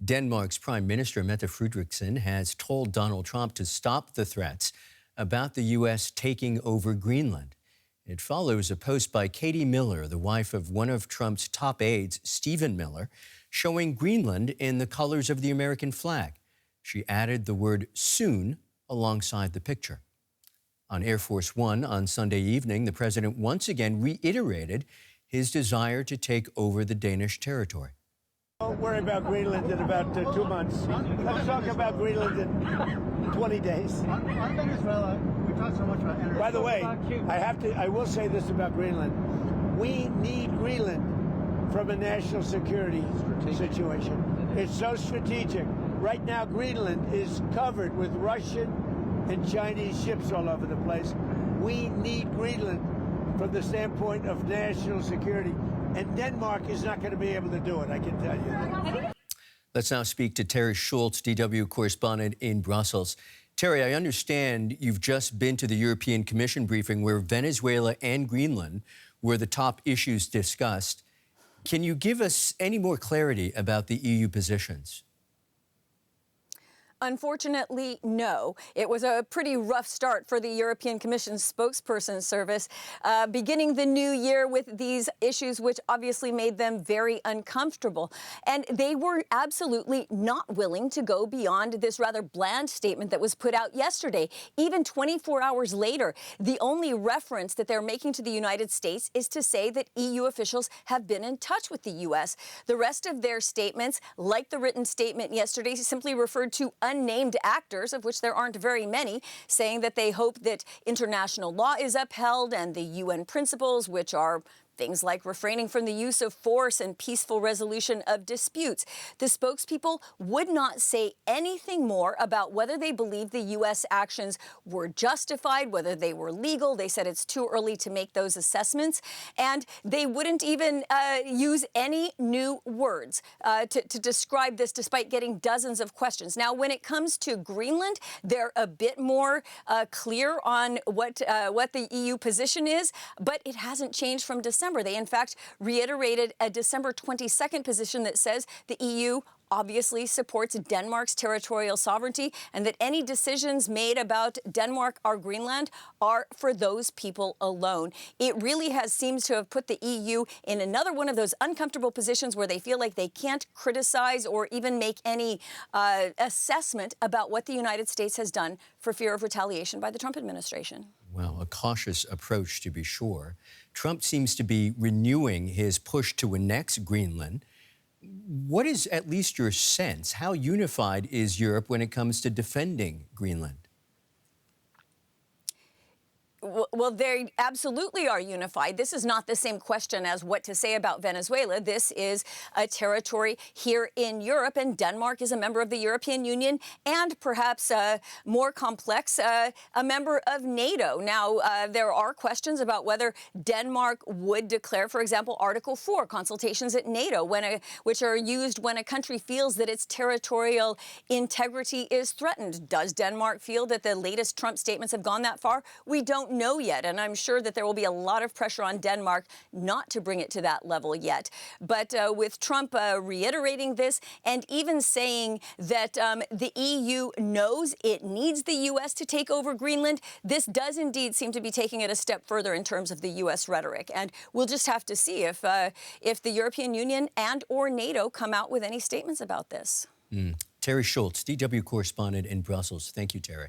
Denmark's Prime Minister Mette Frederiksen has told Donald Trump to stop the threats about the U.S. taking over Greenland. It follows a post by Katie Miller, the wife of one of Trump's top aides, Stephen Miller, showing Greenland in the colors of the American flag. She added the word soon alongside the picture. On Air Force One on Sunday evening, the president once again reiterated his desire to take over the Danish territory. Don't worry about Greenland in about 2 months. Let's talk about Greenland in 20 days. On Venezuela, we talk so much about energy. By the way, I will say this about Greenland. We need Greenland from a national security situation. It's so strategic. Right now, Greenland is covered with Russian and Chinese ships all over the place. We need Greenland from the standpoint of national security. And Denmark is not going to be able to do it, I can tell you. Let's now speak to Teri Schultz, DW correspondent in Brussels. Teri, I understand you've just been to the European Commission briefing where Venezuela and Greenland were the top issues discussed. Can you give us any more clarity about the EU positions? Unfortunately, no. It was a pretty rough start for the European Commission's spokesperson service, beginning the new year with these issues, which obviously made them very uncomfortable. And they were absolutely not willing to go beyond this rather bland statement that was put out yesterday. Even 24 hours later, the only reference that they're making to the United States is to say that EU officials have been in touch with the U.S. The rest of their statements, like the written statement yesterday, simply referred to unnamed actors, of which there aren't very many, saying that they hope that international law is upheld and the UN principles, which are things like refraining from the use of force and peaceful resolution of disputes. The spokespeople would not say anything more about whether they believe the U.S. actions were justified, whether they were legal. They said it's too early to make those assessments. And they wouldn't even use any new words to describe this, despite getting dozens of questions. Now, when it comes to Greenland, they're a bit more clear on what the EU position is, but it hasn't changed from December. They, in fact, reiterated a December 22nd position that says the EU obviously supports Denmark's territorial sovereignty and that any decisions made about Denmark or Greenland are for those people alone. It really seems to have put the EU in another one of those uncomfortable positions where they feel like they can't criticize or even make any assessment about what the United States has done for fear of retaliation by the Trump administration. Well, a cautious approach, to be sure. Trump seems to be renewing his push to annex Greenland. What is at least your sense? How unified is Europe when it comes to defending Greenland? Well, they absolutely are unified. This is not the same question as what to say about Venezuela. This is a territory here in Europe, and Denmark is a member of the European Union and perhaps more complex, a member of NATO. Now, there are questions about whether Denmark would declare, for example, Article 4, consultations at NATO, which are used when a country feels that its territorial integrity is threatened. Does Denmark feel that the latest Trump statements have gone that far? We don't know yet, and I'm sure that there will be a lot of pressure on Denmark not to bring it to that level yet. But with Trump reiterating this and even saying that the EU knows it needs the U.S. to take over Greenland, this does indeed seem to be taking it a step further in terms of the U.S. rhetoric. And we'll just have to see if the European Union and or NATO come out with any statements about this. Teri Schultz, DW correspondent in Brussels. Thank you, Teri.